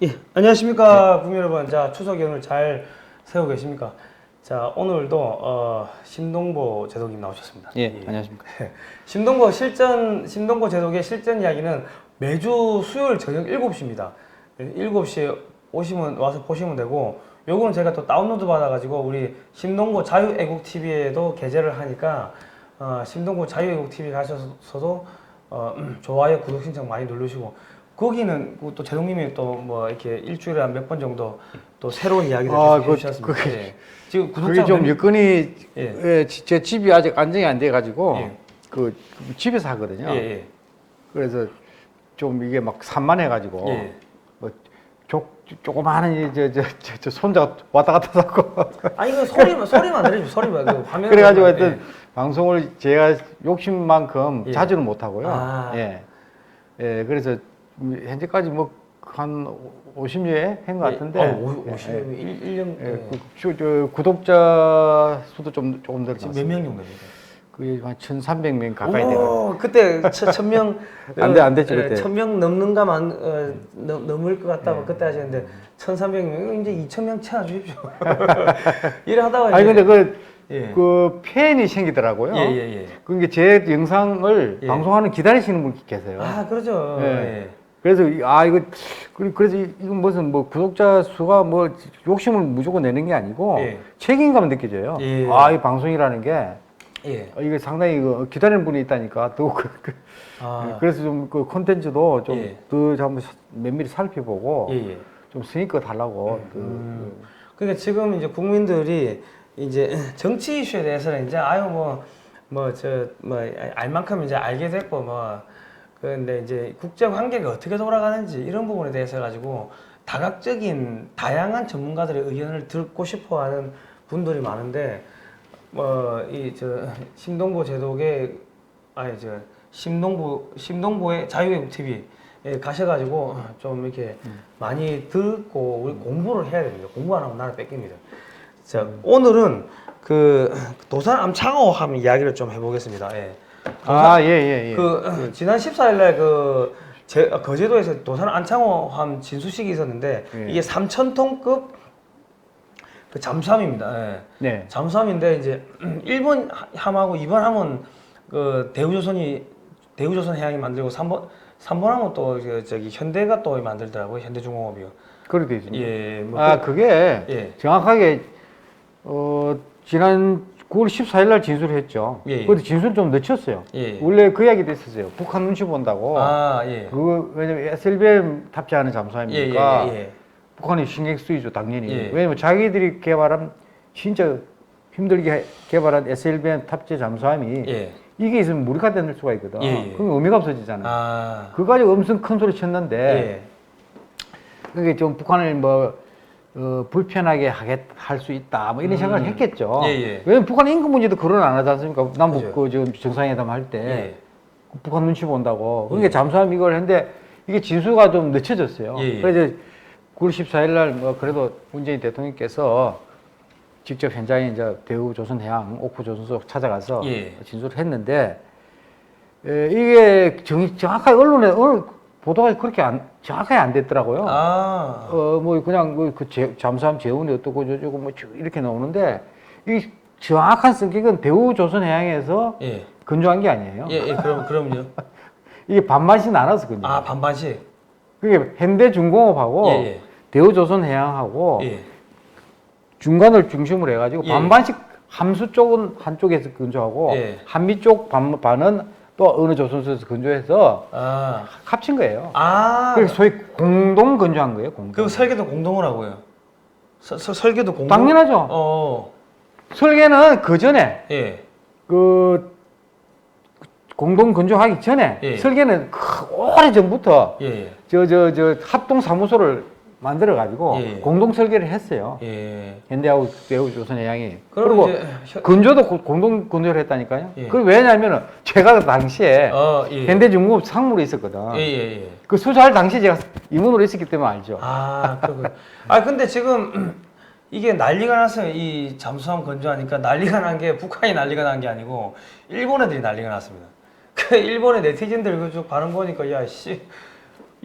예, 안녕하십니까, 국민 여러분. 자, 추석 연휴를 잘 세우고 계십니까? 자, 오늘도 심동보 제독님 나오셨습니다. 예, 안녕하십니까. 심동보 제독의 실전 이야기는 매주 수요일 저녁 7시입니다. 7시에 와서 보시면 되고, 요거는 제가 또 다운로드 받아가지고 우리 심동보 자유애국TV에도 게재를 하니까 심동보 자유애국TV 가셔서도 좋아요, 구독 신청 많이 누르시고, 거기는 또 제동님이 또 뭐 이렇게 일주일에 한 몇 번 정도 또 새로운 이야기를 해주셨습니다. 예. 지금 그게 좀 여건이 제 집이 아직 안정이 안 돼 가지고 그 집에서 하거든요. 그래서 좀 이게 막 산만해 가지고 뭐 조그마한 저 손자 왔다 갔다 하고. 아니 그 소리만 들으시면 소리만 그 화면. 그래가지고 하여튼 방송을 제가 욕심만큼 자주는 못 하고요. 그래서 현재까지 뭐 한 50여 한 것 같은데. 50여 1년. 구독자 수도 조금 늘었어요. 몇 명 정도 됩니까? 그게 한 1,300명 가까이 돼요. 그때 1,000명 안 됐죠 그때. 1,000명 넘는가만 넘을 것 같다고 그때 하셨는데 1,300명 이제 2,000명 채워 주십시오. 이래 하다가 아니 근데 그 팬이 생기더라고요. 그게 제 영상을 방송하는 기다리시는 분 계세요. 아 그렇죠. 그래서 그래서 이건 무슨 뭐 구독자 수가 뭐 욕심을 무조건 내는 게 아니고 책임감을 느껴져요. 이 방송이라는 게 이게 상당히 기다리는 분이 있다니까 또 그래서 좀 그 콘텐츠도 좀 더 한번 면밀히 살펴보고 좀 성의껏 하려고. 그러니까 지금 이제 국민들이 이제 정치 이슈에 대해서는 이제 알 만큼 이제 알게 됐고 그런데 이제 국제 관계가 어떻게 돌아가는지 이런 부분에 대해서 가지고 다각적인 다양한 전문가들의 의견을 듣고 싶어하는 분들이 많은데 심동보 제독의 심동보의 자유애국TV에 가셔가지고 좀 이렇게 많이 듣고 우리 공부를 해야 됩니다. 공부 안 하면 나라 뺏깁니다. 자, 오늘은 그 도산 암창호함 이야기를 좀 해보겠습니다. 지난 14일날 거제도에서 도산 암창호함 진수식이 있었는데 이게 3,000톤급 그 잠수함입니다. 잠수함인데 이제 1번 함하고 2번 함은 그 대우조선 해양이 만들고 3번 함은 또 현대가 또 만들더라고요. 현대중공업이요. 그렇게 있습니다. 그게 정확하게 지난 9월 14일 날 진술을 했죠. 그런데 진술 좀 늦췄어요. 원래 그 이야기도 있었어요. 북한 눈치 본다고. 왜냐면 SLBM 탑재하는 잠수함이니까 북한이 신경 쓰이죠, 당연히. 왜냐면 자기들이 개발한 진짜 힘들게 개발한 SLBM 탑재 잠수함이 이게 있으면 물이 갖다 낼 수가 있거든. 그럼 의미가 없어지잖아요. 그거 가지고 엄청 큰 소리 쳤는데 그게 좀 북한을 불편하게 할 수 있다, 이런 생각을 했겠죠. 왜냐면 북한 인권 문제도 거론 안 하지 않습니까? 남북 지금 정상회담 할 때 북한 눈치 본다고. 그러니까 잠수함 이걸 했는데 이게 진수가 좀 늦춰졌어요. 그래서 9월 14일 날 그래도 문재인 대통령께서 직접 현장에 이제 대우조선해양 옥후조선소 찾아가서 진술을 했는데 이게 정확하게 언론에 보도가 그렇게 정확하게 안 됐더라고요. 그냥 잠수함 재운이 어떻고 저쩌고 이렇게 나오는데 이 정확한 성격은 대우조선해양에서 건조한 게 아니에요. 그럼요. 이게 반반씩 나눠서 건조. 반반씩. 그게 현대중공업하고 대우조선해양하고 중간을 중심으로 해가지고 반반씩 함수 쪽은 한쪽에서 건조하고 한미 쪽 반은 또 어느 조선소에서 건조해서 합친 거예요. 그래서 소위 공동 건조한 거예요. 그 설계도 공동을 하고요. 설계도 공동. 당연하죠. 설계는 그 전에 그 공동 건조하기 전에 설계는 오래 전부터 저 합동 사무소를 만들어 가지고 공동 설계를 했어요. 현대하고 대우조선해양이. 그리고 건조도 공동 건조를 했다니까요. 그 왜냐하면 제가 그 당시에 현대중공업 상무로 있었거든. 그 수사할 당시에 제가 임원으로 있었기 때문에 알죠. 그렇군요. 근데 지금 이게 난리가 났어요. 이 잠수함 건조하니까 난리가 난 게 북한이 난리가 난 게 아니고 일본 애들이 난리가 났습니다. 그 일본의 네티즌들 쭉 반응 보니까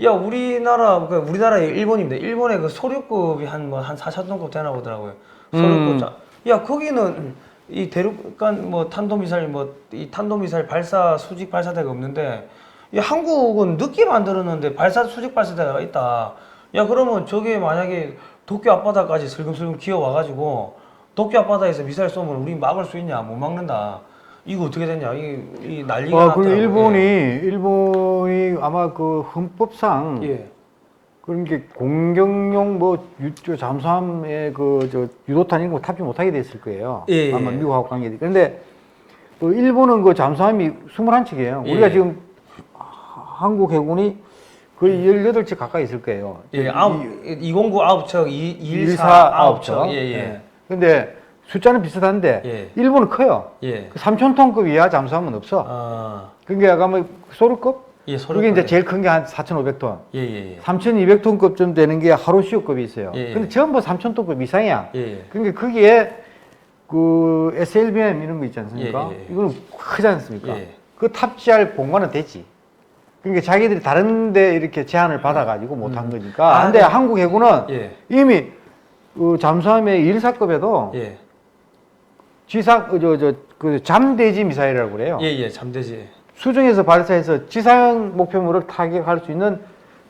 야, 우리나라의 일본인데, 일본의 그 소류급이 한 4,000톤급 되나 보더라고요. 소류급. 야, 거기는 이 대륙간 뭐 탄도미사일 이 탄도미사일 발사 수직 발사대가 없는데, 야, 한국은 늦게 만들었는데 수직 발사대가 있다. 야, 그러면 저게 만약에 도쿄 앞바다까지 슬금슬금 기어와가지고 도쿄 앞바다에서 미사일 쏘면 우리 막을 수 있냐? 못 막는다. 이거 어떻게 됐냐? 이 난리가 났더라고요. 일본이 아마 그 헌법상 그런 게 공격용 잠수함에 유도탄 이런 거 탑재 못하게 됐을 거예요. 아마 미국하고 관계돼. 그런데 일본은 그 잠수함이 21척이에요. 우리가 지금 한국 해군이 거의 18척 가까이 있을 거예요. 209 9척, 214 9척. 근데 숫자는 비슷한데 일본은 커요. 3,000톤급 이하 잠수함은 없어. 그게 아까 소류급? 그게 이제 제일 큰 게 한 4,500톤. 3,200톤급쯤 되는 게 하루시오급이 있어요. 근데 전부 3,000톤급 이상이야. 그러니까 거기에 그 SLBM 이런 거 있지 않습니까? 이거는 크지 않습니까? 그 탑재할 공간은 되지. 그러니까 자기들이 다른 데 이렇게 제한을 받아가지고 못한 거니까. 근데 한국 해군은 이미 그 잠수함의 1사급에도 잠대지 미사일이라고 그래요. 잠대지. 수중에서 발사해서 지상 목표물을 타격할 수 있는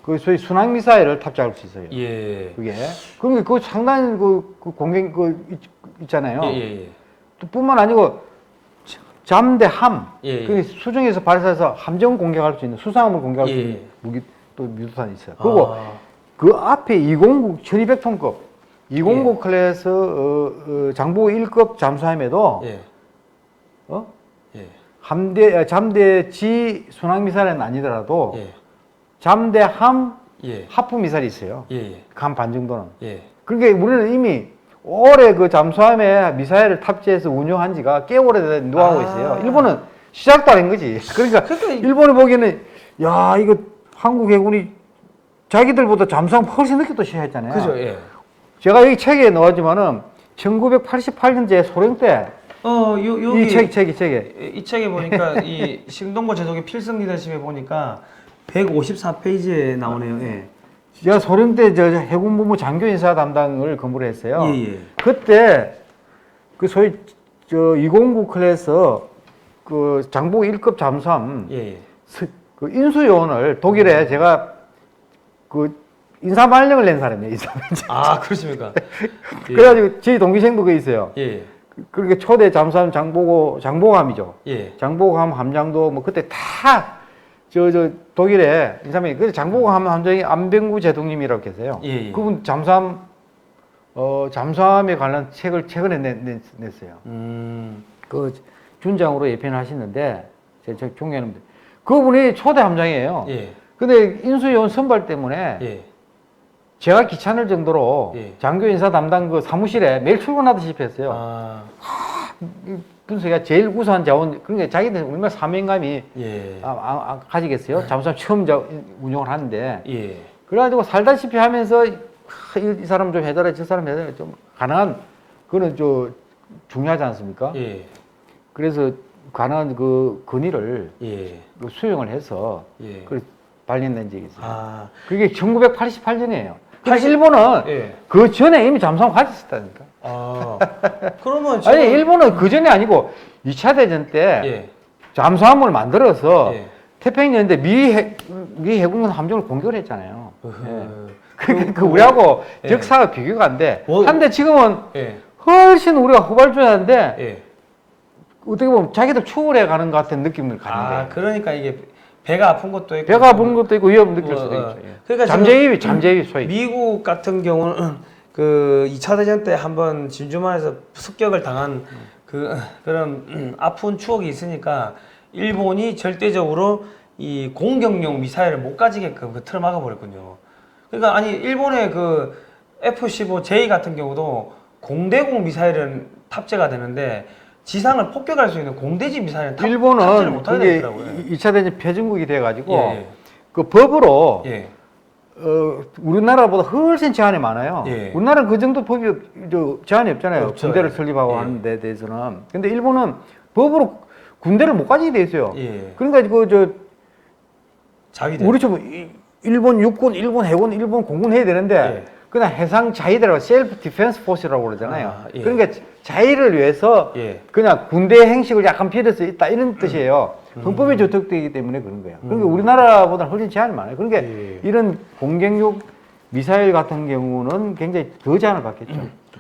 그 소위 순항 미사일을 탑재할 수 있어요. 그게. 그러니까 그 상당히 그 공격 있잖아요. 또 뿐만 아니고 잠대함. 그 수중에서 발사해서 함정 공격할 수 있는 수상함을 공격할 수 있는 무기 또 유도탄이 있어요. 그리고 그 앞에 209 1200톤급 209 클래스 장보 1급 잠수함에도 잠대지 순항미사일은 아니더라도 잠대함 하프 미사일이 있어요. 간 반 정도는. 그러니까 우리는 이미 올해 그 잠수함에 미사일을 탑재해서 운용한 지가 꽤 오래된 노하우가 있어요. 일본은 시작도 안 한 거지. 그러니까 일본이 보기에는 야, 이거 한국 해군이 자기들보다 잠수함 훨씬 늦게 또 시작했잖아요. 그죠, 제가 여기 책에 넣었지만은 1988년제 소련 때 여기 이 책에 이 책에 보니까 이 신동고 제독의 필승 리더십에 보니까 154페이지에 나오네요. 제가 소련 때 해군본부 장교인사 담당을 근무를 했어요. 그때 그 소위 209 클래스 그 장보 1급 잠수함 그 인수요원을 독일에 제가 그 인사말령을 낸 사람이에요. 그렇습니까? 그래가지고 저희 동기생도 그 있어요. 그렇게 초대 잠수함 장보감이죠. 장보감 함장도 뭐 그때 다 독일에 인사말령. 근데 장보감 함장이 안병구 제독님이라고 계세요. 그분 잠수함에 관한 책을 최근에 냈어요. 그 준장으로 예편을 하시는데 제가 존경하는데 그분이 초대 함장이에요. 근데 인수요원 선발 때문에 제가 귀찮을 정도로 장교 인사 담당 그 사무실에 매일 출근하듯이 했어요. 분석이가 제일 우수한 자원, 그러니까 자기들 얼마나 사명감이 가지겠어요? 잠수함 처음 운영을 하는데. 그래가지고 살다시피 하면서 이 사람 좀 해달라, 저 사람 해달라, 좀 가능한, 그거는 중요하지 않습니까? 그래서 가능한 그 건의를 수용을 해서 발견된 적이 있어요. 그게 1988년이에요. 사실 일본은 그 전에 이미 잠수함 가졌었다니까. 그러면 아니 일본은 그 전에 아니고 2차 대전 때 잠수함을 만들어서 태평양인데 미 해군은 함정을 공격을 했잖아요. 그 우리하고 역사가 비교가 안 돼. 한데 지금은 훨씬 우리가 후발주자인데 어떻게 보면 자기들 추월해 가는 것 같은 느낌을 가는데. 그러니까 이게 배가 아픈 것도 있고, 배가 아픈 것도 있고 위험 느낄 수도 있죠. 그러니까 잠재위 소위. 미국 같은 경우는 그 2차 대전 때 한번 진주만에서 습격을 당한 그런 아픈 추억이 있으니까 일본이 절대적으로 이 공격용 미사일을 못 가지게끔 그 틀을 막아버렸군요. 그러니까 아니 일본의 그 F-15J 같은 경우도 공대공 미사일은 탑재가 되는데 지상을 폭격할 수 있는 공대지 미사일은 탑재를 못하게 되더라고요. 2차 대전 표준국이 돼가지고 그 법으로 우리나라보다 훨씬 제한이 많아요. 우리나라는 그 정도 법이 제한이 없잖아요. 군대를 설립하고 하는 데 대해서는. 근데 일본은 법으로 군대를 못 가지게 돼 있어요. 그러니까 자기들. 우리처럼 일본 육군, 일본 해군, 일본 공군 해야 되는데 예. 그냥 해상 자위대라고 셀프 디펜스 포스라고 그러잖아요. 예. 그러니까 자위를 위해서 예. 그냥 군대 행식을 약간 빌려서 있다 이런 뜻이에요. 헌법에 저촉되기 때문에 그런 거예요. 그러니까 우리나라보다 훨씬 제한이 많아요. 그러니까 예. 이런 공격용 미사일 같은 경우는 굉장히 더 제한을 받겠죠.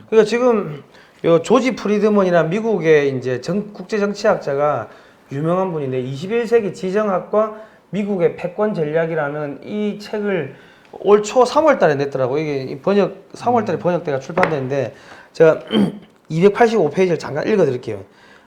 그러니까 지금 요 조지 프리드먼이나 미국의 이제 국제 정치학자가 유명한 분인데 21세기 지정학과 미국의 패권 전략이라는 이 책을 올 초 3월 달에 냈더라고요. 이게 3월 달에 번역돼가 출판됐는데 제가 285페이지를 잠깐 읽어 드릴게요.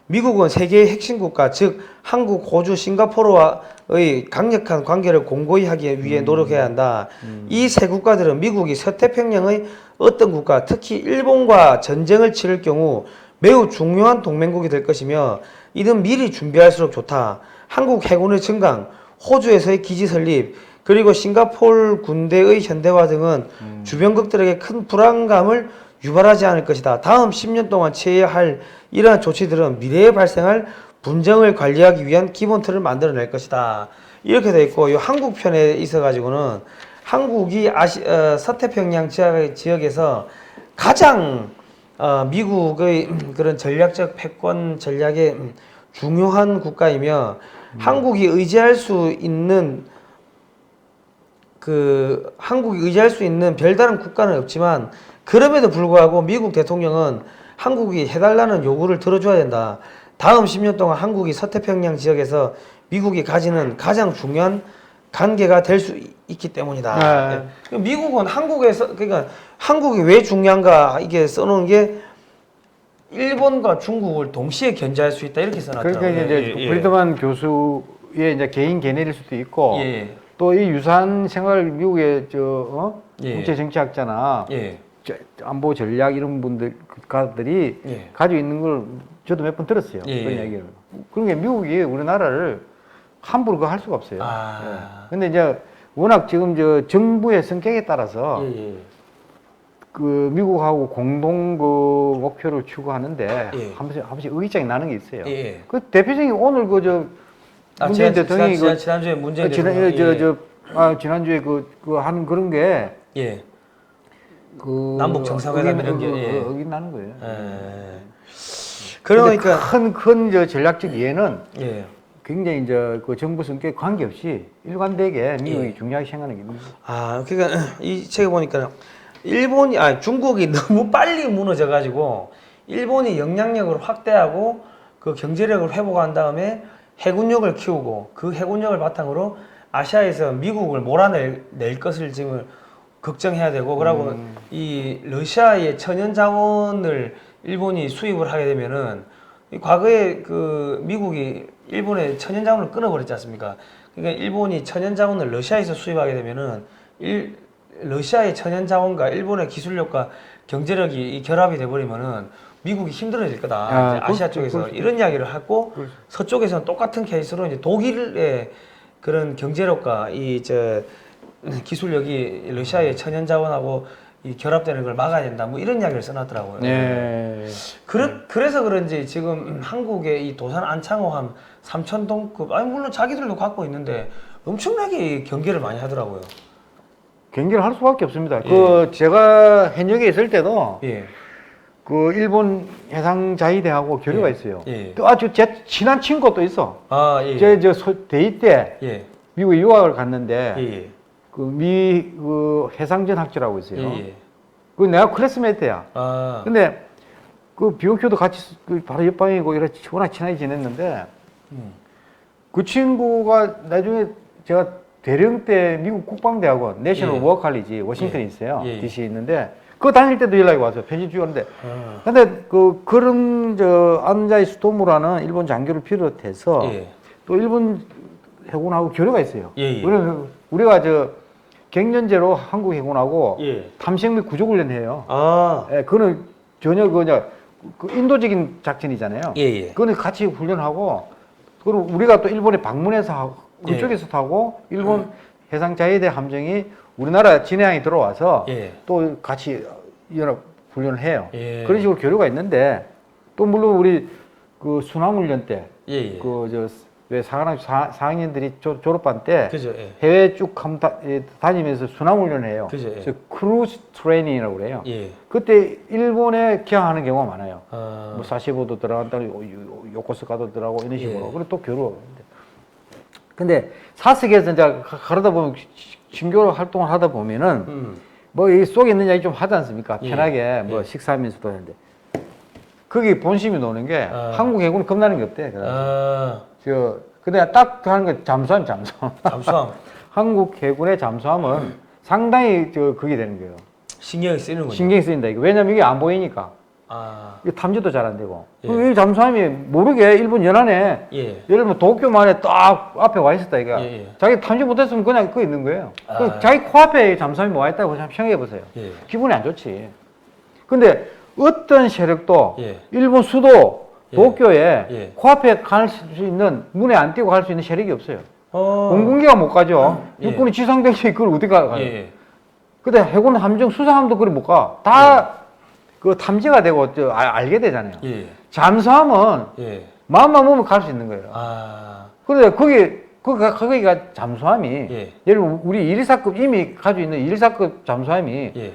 미국은 세계의 핵심 국가, 즉 한국, 호주, 싱가포르와의 강력한 관계를 공고히 하기 위해 노력해야 한다. 이 세 국가들은 미국이 서태평양의 어떤 국가, 특히 일본과 전쟁을 치를 경우 매우 중요한 동맹국이 될 것이며 이는 미리 준비할수록 좋다. 한국 해군의 증강, 호주에서의 기지 설립, 그리고 싱가포르 군대의 현대화 등은 주변국들에게 큰 불안감을 유발하지 않을 것이다. 다음 10년 동안 취해야 할 이러한 조치들은 미래에 발생할 분쟁을 관리하기 위한 기본 틀을 만들어낼 것이다. 이렇게 돼 있고, 이 한국 편에 있어가지고는 한국이 서태평양 지역에서 가장 미국의 그런 전략적 패권 전략의 중요한 국가이며 한국이 의지할 수 있는 별다른 국가는 없지만 그럼에도 불구하고 미국 대통령은 한국이 해달라는 요구를 들어줘야 된다. 다음 10년 동안 한국이 서태평양 지역에서 미국이 가지는 가장 중요한 관계가 될 수 있기 때문이다. 네. 미국은 그러니까 한국이 왜 중요한가 이게 써놓은 게 일본과 중국을 동시에 견제할 수 있다 이렇게 써놨더라고요. 그러니까 이제 프리드만 교수의 이제 개인 견해일 수도 있고 또 이 유사한 생각을 미국의 국제 정치학자나 안보 전략 이런 분들 국가들이 가지고 있는 걸 저도 몇 번 들었어요. 그런 얘기를. 그러니까 미국이 우리나라를 함부로 그거 할 수가 없어요. 근데 이제 워낙 지금 정부의 성격에 따라서 그 미국하고 공동 그 목표를 추구하는데 한 번씩 의기장이 나는 게 있어요. 그 대표적인 오늘 문재인 대통령이 지난주에 문재인 대통령이 지난주에 하는 그런 게 남북 정상회담 이런 게 어긋나는 거예요. 그러니까 큰 전략적 이해는 굉장히 이제 그 정부 성격에 관계없이 일관되게 미국이 중요하게 생각하는 게 있는 거예요. 그러니까 이 책에 보니까 중국이 너무 빨리 무너져가지고 일본이 영향력을 확대하고 그 경제력을 회복한 다음에 해군력을 키우고 그 해군력을 바탕으로 아시아에서 미국을 몰아낼 것을 지금 걱정해야 되고 그러고 이 러시아의 천연 자원을 일본이 수입을 하게 되면은 과거에 그 미국이 일본의 천연 자원을 끊어버렸지 않습니까? 그러니까 일본이 천연 자원을 러시아에서 수입하게 되면은 러시아의 천연 자원과 일본의 기술력과 경제력이 결합이 돼버리면은 미국이 힘들어질 거다. 아시아 쪽에서 이런 이야기를 하고 서쪽에서는 똑같은 케이스로 이제 독일의 그런 경제력과 기술력이 러시아의 천연 자원하고 결합되는 걸 막아야 된다. 뭐 이런 이야기를 써놨더라고요. 그래서 그런지 지금 한국의 이 도산 안창호함 3,000톤급 물론 자기들도 갖고 있는데 엄청나게 경계를 많이 하더라고요. 경계를 할 수밖에 없습니다. 제가 현역에 있을 때도 그 일본 해상자위대하고 교류가 있어요. 또 아주 제 친한 친구도 있어. 대위 때 미국에 유학을 갔는데 그 해상전 학교라고 있어요. 그 내가 클래스메이트야. 근데 그 비오쿄도 같이 바로 옆방이고 이렇게 워낙 친하게 지냈는데 그 친구가 나중에 제가 대령 때 미국 국방대학원 내셔널 워커 칼리지 워싱턴에 있어요. DC에 있는데 그거 다닐 때도 연락이 왔어요. 편지 주었는데. 근데 그런 안자이 스토무라는 일본 장교를 비롯해서 또 일본 해군하고 교류가 있어요. 우리가 갱년제로 한국 해군하고 탐색 및 구조 훈련 해요. 그거는 전혀 그 인도적인 작전이잖아요. 그거는 같이 훈련하고 그리고 우리가 또 일본에 방문해서 하고 그쪽에서 타고 일본 해상자위대 함정이 우리나라 진해항에 들어와서 또 같이 연합 훈련을 해요. 그런 식으로 교류가 있는데 또 물론 우리 그 순항훈련 때 왜 사관학교 4학년들이 졸업반 때 그죠, 예. 해외 쭉 다니면서 순환훈련을 해요. 그죠, 예. 그래서 크루즈 트레이닝이라고 그래요. 예. 그때 일본에 기항하는 경우가 많아요. 아. 뭐 사시보도 들어간다, 요코스카도 들어가고 이런 식으로. 예. 그리고 또 교류. 근데 사석에서 이제 가르다 보면 신교로 활동을 하다 보면은 뭐 이 속에 있는 이야기 좀 하지 않습니까? 예. 편하게 뭐 예. 식사하면서도 하는데 거기 본심이 노는 게 한국 해군은 겁나는 게 없대. 근데 딱 하는 게 잠수함. 잠수함. 한국 해군의 잠수함은 상당히 그게 되는 거예요. 신경이 쓰이는군요. 신경이 쓰인다 이거. 왜냐면 이게 안 보이니까. 이게 탐지도 잘 안 되고. 예. 이 잠수함이 모르게 일본 연안에 예. 예를 들면 도쿄만에 딱 앞에 와 있었다 이거. 예. 자기 탐지 못했으면 그냥 그거 있는 거예요. 자기 코앞에 잠수함이 와 있다고 생각해 보세요. 예. 기분이 안 좋지. 근데 어떤 세력도 예. 일본 수도 도쿄에 예. 코앞에 갈 수 있는 문에 안 띄고 갈 수 있는 세력이 없어요. 공군기가 못 가죠. 예. 육군이 지상병력이 그걸 어디 가요? 예. 근데 해군 함정 수상함도 그걸 못 가. 다 그 탐지가 되고 알게 되잖아요. 예. 잠수함은 예. 마음만 먹으면 갈 수 있는 거예요. 그런데 거기가 잠수함이 예. 예를 들면 우리 114급 이미 가지고 있는 114급 잠수함이 예.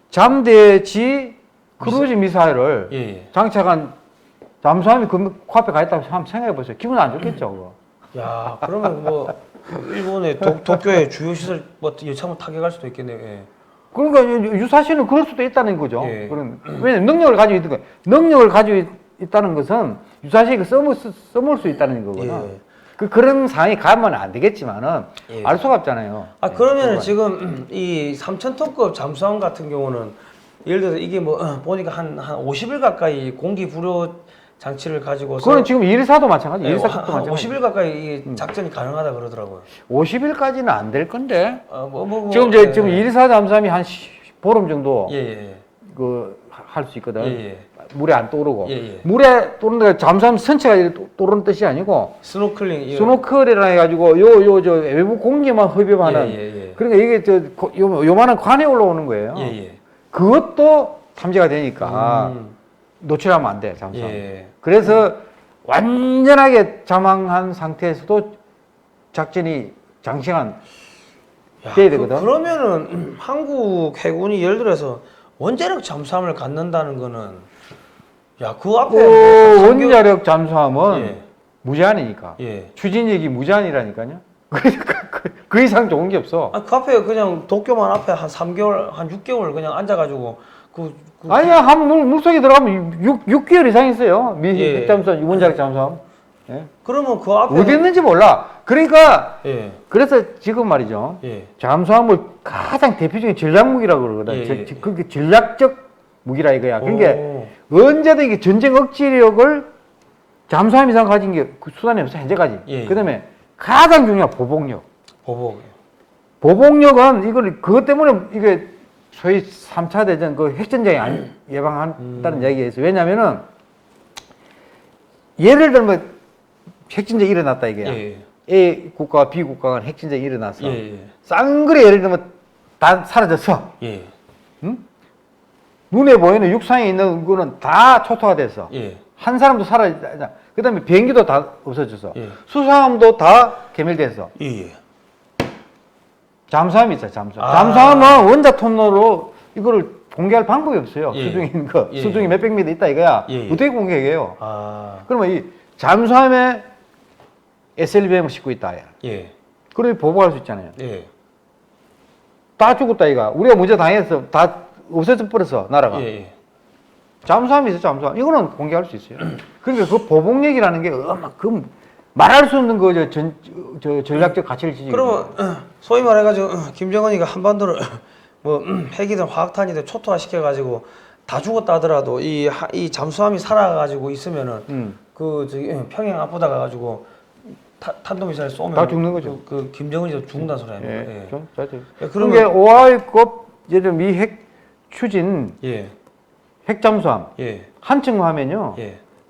잠대지 크루즈 미사일을 예. 장착한 잠수함이 그 코앞에 가 있다고 한번 생각해 보세요. 기분 안 좋겠죠, 그거. 야, 그러면 뭐 일본의 도쿄의 주요 시설 뭐 여차하면 타격할 수도 있겠네요. 예. 그러니까 유사시는 그럴 수도 있다는 거죠. 예. 왜냐면 능력을 가지고 있는 거예요. 능력을 가지고 있다는 것은 유사시가 써먹을 수 있다는 거거든요. 예. 그런 상황이 가면 안 되겠지만은 예. 알 수가 없잖아요. 그러면은 지금 이 3,000톤급 잠수함 같은 경우는 예를 들어서 이게 뭐 보니까 한 50일 가까이 공기 불여 장치를 가지고서 그건 지금 114도 마찬가지. 114도 한 마찬가지. 50일 가까이 이 작전이 가능하다 그러더라고요. 50일까지는 안 될 건데. 지금 지금 114 잠수함이 한 보름 정도 할 수 있거든. 물에 안 떠오르고. 물에 떠오르는 게 잠수함 전체가 이렇게 떠오르는 뜻이 아니고 스노클이라 해가지고 저 외부 공기만 흡입하는. 그러니까 이게 요만한 관에 올라오는 거예요. 그것도 탐지가 되니까 노출하면 안 돼, 잠수함. 그래서 완전하게 잠항한 상태에서도 작전이 장시간 돼야 되거든. 그러면은 한국 해군이 예를 들어서 원자력 잠수함을 갖는다는 거는 그 앞에 원자력 잠수함은 무제한이니까. 추진력이 무제한이라니까요. 그 이상 좋은 게 없어. 그 앞에 그냥 도쿄만 앞에 한 3개월, 한 6개월 그냥 앉아가지고 아니야, 한 물속에 들어가면 6개월 이상 있어요. 핵잠수함, 원자력 잠수함. 그러면 그 앞에 어디 있는지 몰라. 그러니까 그래서 지금 말이죠. 잠수함을 가장 대표적인 전략 무기라고 그러거든. 그게 전략적 무기라 이거야. 그러니까 언제든 이게 전쟁 억지력을 잠수함 이상 가진 게 그 수단이 없어 현재까지. 그다음에 가장 중요한 보복력. 보복력은 그것 때문에 이게 소위 3차 대전 그 핵전쟁이 예방한다는 얘기가 있어요. 왜냐면은 예를 들면 핵전쟁이 일어났다 이게야. A 국가와 B 국가 간 핵전쟁이 일어났어. 쌍거리 예를 들면 다 사라졌어. 응? 눈에 보이는 육상에 있는 거는 다 초토화 됐어. 한 사람도 사라졌다. 그 다음에 비행기도 다 없어졌어. 수상함도 다 괴멸됐어. 잠수함이 있어요, 잠수함. 잠수함은 원자 통로로 이거를 공개할 방법이 없어요. 수중에 있는 거. 수중이 몇백 미터 있다 이거야. 어떻게 공개해요? 그러면 이 잠수함에 SLBM을 싣고 있다. 그러면 보복할 수 있잖아요. 다 죽었다 이거. 우리가 문제 당해서 다 없어져 버렸어, 나라가. 잠수함이 있어, 잠수함. 이거는 공개할 수 있어요. 그러니까 그 보복력이라는 게 말할 수 없는 저 전략적 가치를 지니고. 그러면 소위 말해가지고 김정은이가 한반도를 뭐 핵이든 화학탄이든 초토화 시켜가지고 다 죽었다 하더라도 이 잠수함이 살아가지고 있으면은 저기 평양 앞보다 가가지고 탄도미사일 쏘면 다 죽는 거죠. 그 김정은이도 죽는다는 소리 아닙니까? 그런 게 오하이급 예를 미 핵 추진 핵잠수함 한층 하면요.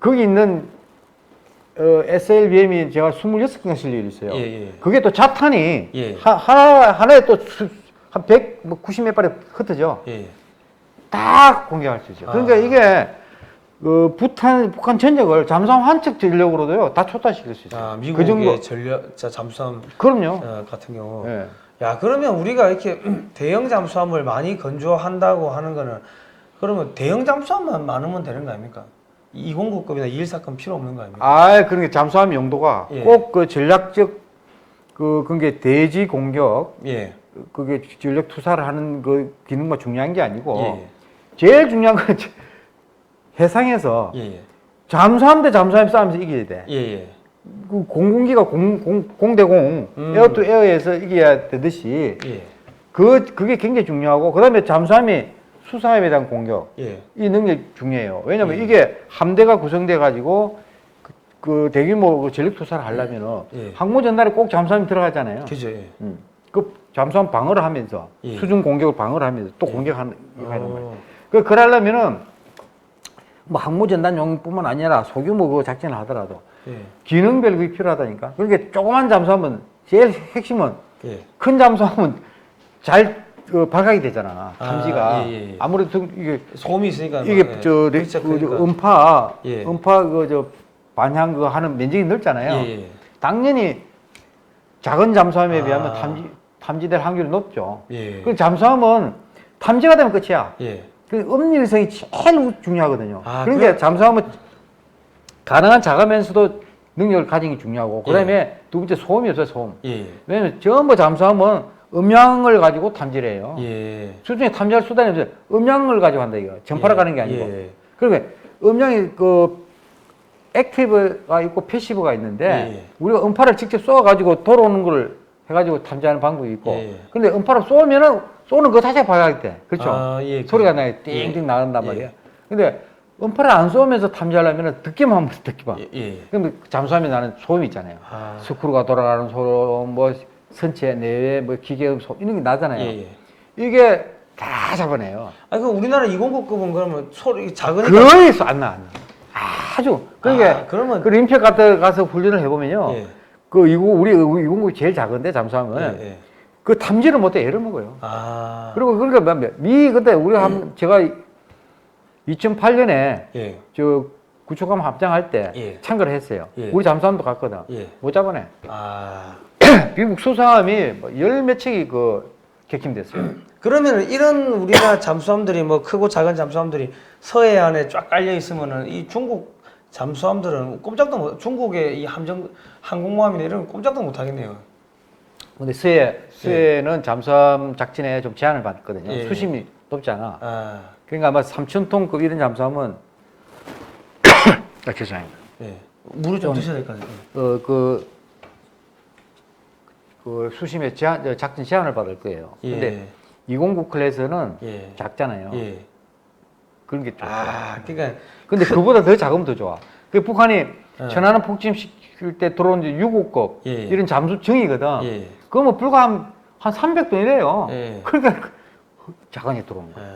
거기 있는 SLBM이 제가 26개가 실려 있어요. 그게 또 자탄이 하나에 또 한 190몇 발에 흩어져. 다 공개할 수 있어요. 그러니까 이게 그 북한 전역을 잠수함 한 척 전력으로도요 다 초토화시킬 수 있어요. 아, 미국의 그 정도 전력 잠수함 그럼요. 같은 경우. 예. 야, 그러면 우리가 이렇게 대형 잠수함을 많이 건조한다고 하는 거는 그러면 대형 잠수함만 많으면 되는 거 아닙니까? 209급이나 214급 필요 없는 거 아닙니까? 아, 그러니까 잠수함 용도가 예. 꼭 그 전략적 그게 대지 공격, 예. 그게 전력 투사를 하는 그 기능만 중요한 게 아니고 예. 제일 중요한 건 해상에서 예. 잠수함 대 잠수함 싸움에서 이겨야 돼. 예. 그 공군기가 공대공 에어 투 에어에서 이겨야 되듯이 예. 그게 굉장히 중요하고 그다음에 잠수함이 수사함에 대한 공격 예. 이 능력이 중요해요. 왜냐면 예. 이게 함대가 구성돼 가지고 그 대규모 전력 투사를 하려면은 예. 항모 전달에 꼭 잠수함이 들어가잖아요. 그죠. 예. 그 잠수함 방어를 하면서 예. 수중 공격을 방어를 하면서 또 예. 공격하는 거예요. 그러려면은 뭐 항모 전단용뿐만 아니라 소규모 그 작전을 하더라도 예. 기능별 그게 필요하다니까. 그러니까 조그만 잠수함은 제일 핵심은 예. 큰 잠수함은 잘 발각이 되잖아. 탐지가. 예. 아무래도 이게 소음이 있으니까 이게 예. 저 음파 예. 음파 저 반향 그 하는 면적이 넓잖아요. 예. 당연히 작은 잠수함에 비하면 탐지될 확률이 높죠. 예. 그 잠수함은 탐지가 되면 끝이야. 예. 그 음밀성이 제일 중요하거든요. 아, 그러니까 잠수함은 가능한 작으면서도 능력을 가진 게 중요하고 그다음에 두 번째 소음이 없어요. 소음. 예. 왜냐면 전부 잠수함은 음향을 가지고 탐지를 해요. 예. 수중에 탐지할 수단이 없어요. 음향을 가지고 한다 이거. 전파를 가는 게 아니고. 예. 그러니까 음향이 그 액티브가 있고 패시브가 있는데 예. 우리가 음파를 직접 쏘아가지고 돌아오는 걸 해가지고 탐지하는 방법이 있고. 예. 근데 음파를 쏘면은 쏘는 거 자체가 발각이 돼. 그렇죠? 아, 예. 소리가 나게 띵띵 나간단 말이야. 근데 음파를 안 쏘면서 탐지하려면 듣기만 하면 듣기만. 예. 근데 잠수함에 나는 소음이 있잖아요. 스크루가 돌아가는 소음, 뭐 선체 내외, 뭐 기계음 소음 이런 게 나잖아요. 예. 이게 다 잡아내요. 아, 그 우리나라 209급은 그러면 소리 작으니까 거의 안 나. 아주. 그러니까 그러면 그 림팩 가서 훈련을 해보면요. 예. 그 우리 209이 제일 작은데 잠수함은 예. 그 탐지를 못해 애를 먹어요. 아. 그리고 그러니까 그때 우리 제가 2008년에 예. 저 구축함 합장할 때 예. 참가를 했어요. 예. 우리 잠수함도 갔거든. 예. 못 잡아내. 아. 미국 수상함이 열 몇 척이 격침됐어요. 그러면 이런 우리나라 잠수함들이 뭐 크고 작은 잠수함들이 서해안에 쫙 깔려 있으면은 이 중국 잠수함들은 꼼짝도 못, 중국의 이 항공모함이나 이런 거 꼼짝도 못 하겠네요. 근데 서해는 잠수함 작전에 좀 제한을 받거든요. 예. 수심이 높잖아. 아. 그러니까 아마 3,000톤급 이런 잠수함은 죄송합니다. 예. 물을 좀 드셔야 될 것 같아요. 그 수심에 작전 제한을 받을 거예요. 예. 근데 209 클래스는 예. 작잖아요. 예. 그런 게 좋죠. 그러니까 근데 그보다 더 작으면 더 좋아. 그 북한이 예. 천안함 폭침시킬 때 들어온 6호급 예. 이런 잠수정이거든. 예. 그러면 불과 한 300톤이래요. 예. 그러니까 작은이 들어오는 거야.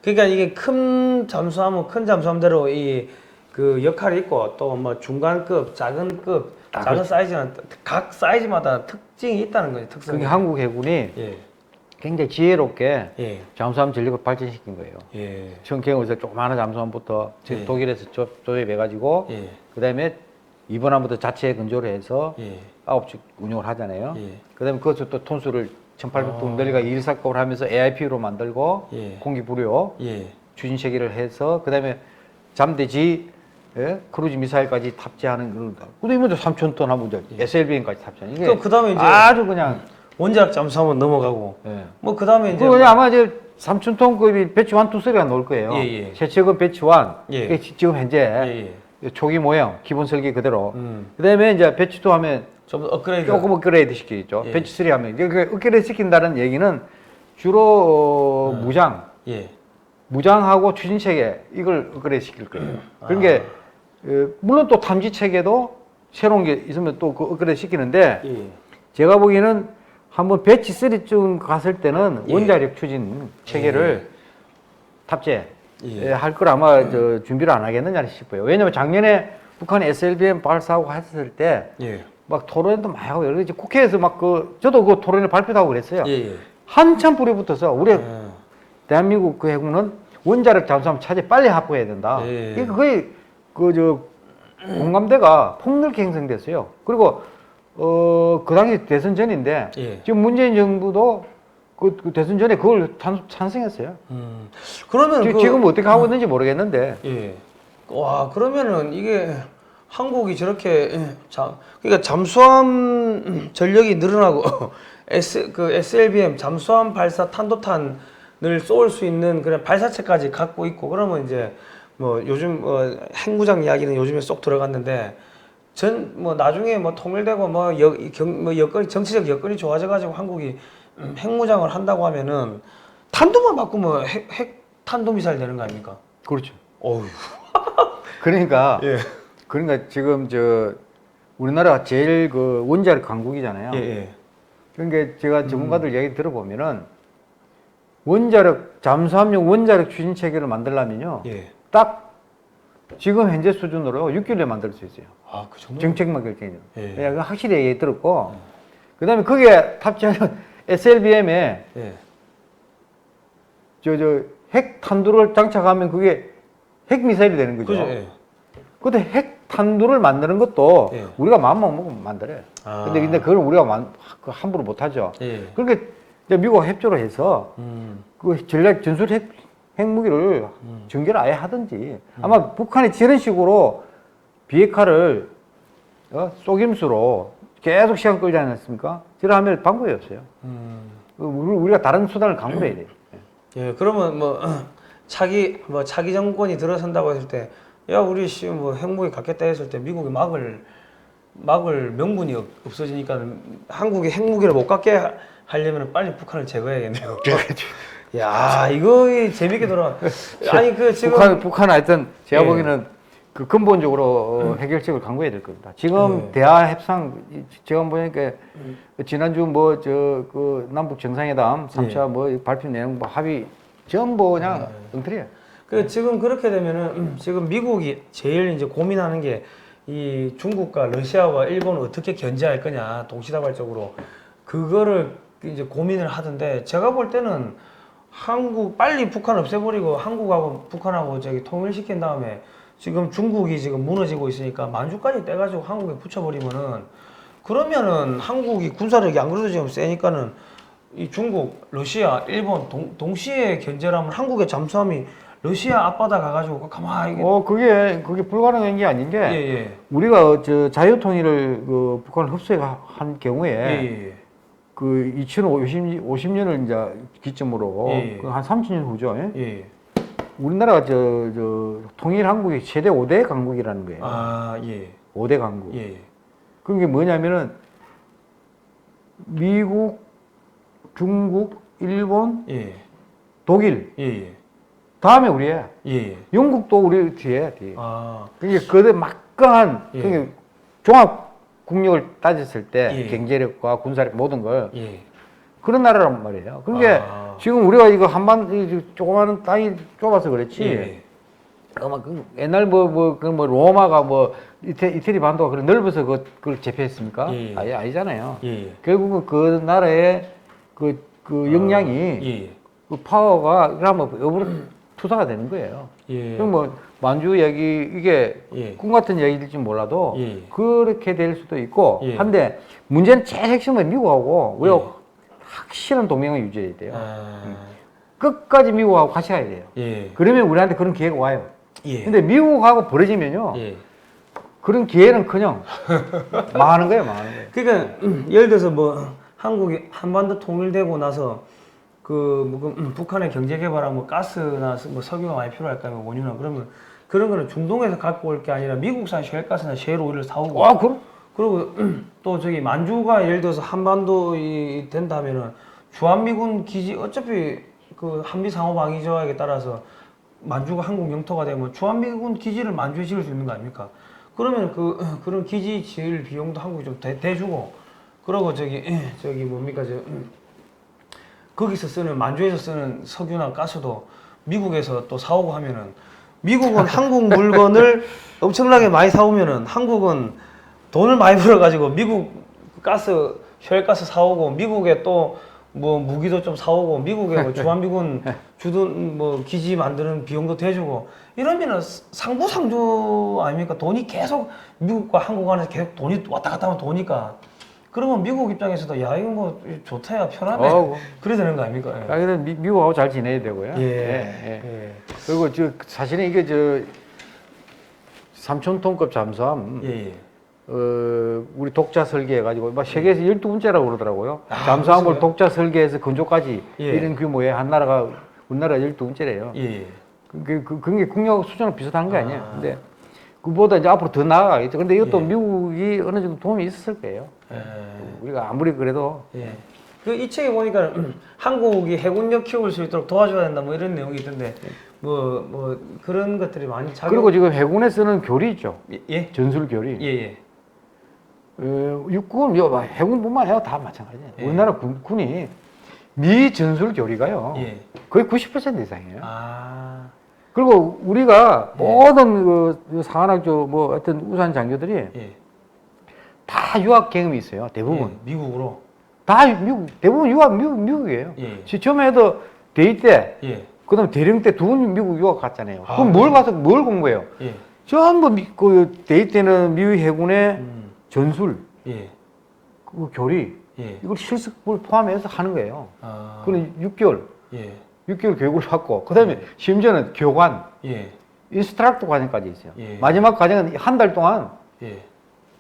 그러니까 이게 큰 잠수함은 큰 잠수함대로 그 역할이 있고 또 뭐 중간급, 작은급, 작은 그렇죠. 사이즈는 각 사이즈마다 특징이 있다는 거죠. 특성이. 그게 한국 해군이 예. 굉장히 지혜롭게 예. 잠수함 전력을 발전시킨 거예요. 예. 청평에서 조그마한 잠수함부터 예. 독일에서 조립해가지고 예. 그다음에 이번함부터 자체 건조를 해서 예. 9척 운용을 하잖아요. 예. 그다음에 그것을 또 톤수를 1800톤 내리가 214급을 하면서 AIP로 만들고 예. 공기 부료 예. 추진 체계를 해서 그다음에 잠대지 크루즈 미사일까지 탑재하는 그런. 근데 이번에 3,000톤 하면 이제 SLBM까지 탑재하는 이게 그다음에 이제 아주 그냥 원자력 잠수함은 넘어가고 예. 뭐 그다음에 이제 그거 아마 이제 3,000톤급이 배치 1, 2, 3가 나올 거예요. 예. 최측은 배치 1. 예. 그게 지금 현재 예. 초기 모형, 기본 설계 그대로. 그다음에 이제 배치 2 하면 좀 업그레이드. 조금 업그레이드 시키겠죠. 예. 배치 3 하면. 그 업그레이드 시킨다는 얘기는 주로 예. 무장하고 추진 체계 이걸 업그레이드 시킬 거예요. 그러니까 물론 또 탐지 체계도 새로운 게 있으면 또 그 업그레이드 시키는데 예. 제가 보기에는 한번 배치 3쯤 갔을 때는 예. 원자력 추진 체계를 탑재 예. 할 걸 아마 준비를 안 하겠느냐 싶어요. 왜냐면 작년에 북한이 SLBM 발사하고 했을 때 막 예. 토론도 많이 하고 여러 가지 국회에서 막 저도 그 토론을 발표도 하고 그랬어요. 예. 한참 불이 붙어서 우리 대한민국 그 해군은 원자력 잠수함 차지 빨리 확보해야 된다. 예. 이게 거의 공감대가 폭넓게 형성됐어요. 그리고 그 당시 대선 전인데 예. 지금 문재인 정부도 그 대선 전에 그걸 찬성했어요. 그러면 지금 어떻게 하고 있는지 모르겠는데. 예. 와, 그러면은 이게 한국이 저렇게 그러니까 잠수함 전력이 늘어나고 SLBM 잠수함 발사 탄도탄을 쏠 수 있는 그런 발사체까지 갖고 있고 그러면 이제 뭐 요즘 핵무장 이야기는 요즘에 쏙 들어갔는데 뭐 나중에 뭐 통일되고 뭐 여건이 정치적 여건이 좋아져 가지고 한국이 핵무장을 한다고 하면은 탄도만 바꾸면 핵 탄도미사일 되는 거 아닙니까? 그렇죠. 어휴. 그러니까 예. 그러니까 지금 우리나라가 제일 그 원자력 강국이잖아요. 예, 예. 그러니까 제가 전문가들 얘기 들어보면은 잠수함용 원자력 추진 체계를 만들려면요. 예. 딱 지금 현재 수준으로 6개월에 만들 수 있어요. 아, 그 정도? 정책만 결정해요. 예. 예, 확실히 얘기 들었고, 그다음에 거기에 탑재하는 SLBM에 예. 핵 탄두를 장착하면 그게 핵 미사일이 되는 거죠. 그죠? 예. 근데 핵 탄두를 만드는 것도 예. 우리가 마음만 먹으면 만들어요. 아. 근데 그걸 우리가 함부로 못 하죠. 예. 그렇게 이제 미국과 협조를 해서 그 전략 전술 핵무기를 전개를 아예 하든지 아마 북한이 저런 식으로 비핵화를 속임수로 계속 시간 끌지 않았습니까? 저러하면 방법이 없어요. 우리가 다른 수단을 강구해야 돼요. 예, 그러면 뭐 차기 정권이 들어선다고 했을 때, 야 우리 뭐 핵무기 갖겠다 했을 때 미국이 막을 명분이 없어지니까 한국이 핵무기를 못 갖게 하려면 빨리 북한을 제거해야겠네요. 야, 이거 재밌게 돌아. 아니 지금 북한 하여튼 제가 예. 보기에는 그 근본적으로 해결책을 강구해야 될 겁니다. 지금 대화 협상 제가 보니까 지난주 그 남북 정상회담 3차 뭐 발표 내용 합의 전부 그냥 엉터리예요. 지금 그렇게 되면은 지금 미국이 제일 이제 고민하는 게 이 중국과 러시아와 일본을 어떻게 견제할 거냐 동시다발적으로 그거를 이제 고민을 하던데 제가 볼 때는 빨리 북한 없애버리고 한국하고 북한하고 통일시킨 다음에 지금 중국이 지금 무너지고 있으니까 만주까지 떼가지고 한국에 붙여버리면은 그러면은 한국이 군사력이 안 그래도 지금 세니까는 이 중국, 러시아, 일본 동시에 견제를 하면 한국의 잠수함이 러시아 앞바다 가가지고 가만히 그게 불가능한 게 아닌 게 우리가 자유통일을 북한을 흡수한 경우에 그 2050년을 이제 기점으로 한 30년 후죠. 우리나라가 통일 한국이 최대 5대 강국이라는 거예요. 아, 예. 5대 강국. 그게 뭐냐면은 미국, 중국, 일본, 독일. 다음에 우리야. 영국도 우리 뒤에. 아. 그게 그들 막강한 종합 국력을 따졌을 때 경제력과 군사력 모든 걸 그런 나라란 말이에요. 그러니까 지금 우리가 이거 조그마한 땅이 좁아서 그렇지. 옛날 로마가 이태리 반도가 그런 넓어서 그걸 제패했습니까? 아니잖아요. 결국은 그 나라의 그 역량이 그 파워가 그러면 투사가 되는 거예요. 그럼 만주 얘기 이게 꿈 같은 얘기일지 몰라도 그렇게 될 수도 있고 한데 문제는 제일 핵심은 미국하고 우리가 확실한 동맹을 유지해야 돼요. 끝까지 미국하고 같이 가야 돼요. 그러면 우리한테 그런 기회가 와요. 근데 미국하고 벌어지면요. 그런 기회는커녕 망하는 거예요. 그러니까 예를 들어서 한국이 한반도 통일되고 나서 북한의 경제 개발하면 가스나 석유가 많이 필요할까 요 원유나 그러면 그런 거는 중동에서 갖고 올 게 아니라 미국산 셰일가스나 셰일 오일을 사오고 그리고 또 만주가 예를 들어서 한반도 된다면은 주한미군 기지 어차피 그 한미 상호 방위 조약에 따라서 만주가 한국 영토가 되면 주한미군 기지를 만주에 지을 수 있는 거 아닙니까? 그러면 그런 기지 지을 비용도 한국이 좀 대주고 그러고 거기서 만주에서 쓰는 석유나 가스도 미국에서 또 사오고 하면은 미국은 한국 물건을 엄청나게 많이 사오면은 한국은 돈을 많이 벌어가지고 미국 셰일가스 사오고 미국에 또 뭐 무기도 좀 사오고 미국에 뭐 주한미군 주둔 뭐 기지 만드는 비용도 대주고 이러면은 상부상조 아닙니까? 돈이 계속 미국과 한국 안에서 계속 돈이 왔다 갔다 하면 도니까 그러면 미국 입장에서도 야 이거 뭐 좋다야 편하네 그래 되는 거 아닙니까? 예. 그래서 미국하고 잘 지내야 되고요. 예. 그리고 사실은 이게 삼천톤급 잠수함 우리 독자 설계해가지고 막 세계에서 12번째라고 그러더라고요. 잠수함을 독자 설계해서 건조까지 이런 규모의 한 나라가 우리나라 12번째래요. 그게 국력 수준은 비슷한 게 아니에요. 근데 그보다 이제 앞으로 더 나아가겠죠. 근데 이것도 미국이 어느 정도 도움이 있었을 거예요. 우리가 아무리 그래도. 그 이 책에 보니까 한국이 해군력 키울 수 있도록 도와줘야 된다 뭐 이런 내용이 있던데 뭐 그런 것들이 많이 작용. 그리고 지금 해군에 쓰는 교리 있죠. 전술 교리. 육군, 해군뿐만 아니라 다 마찬가지예요. 우리나라 군이 미 전술 교리가요. 거의 90% 이상이에요. 그리고 우리가 모든 그 상한학교 뭐 어떤 우수한 장교들이 다 유학 경험이 있어요. 대부분. 미국으로. 다 대부분 미국이에요. 처음에도 대위 때, 그다음 대령 때 두 번 미국 유학 갔잖아요. 그럼 뭘 공부해요? 전부 그 대위 때는 미국 해군의 전술, 그 교리, 이걸 실습을 포함해서 하는 거예요. 그는 6개월. 6개월 교육을 받고, 그 다음에 심지어는 교관, 인스트럭터 과정까지 있어요. 마지막 과정은 한 달 동안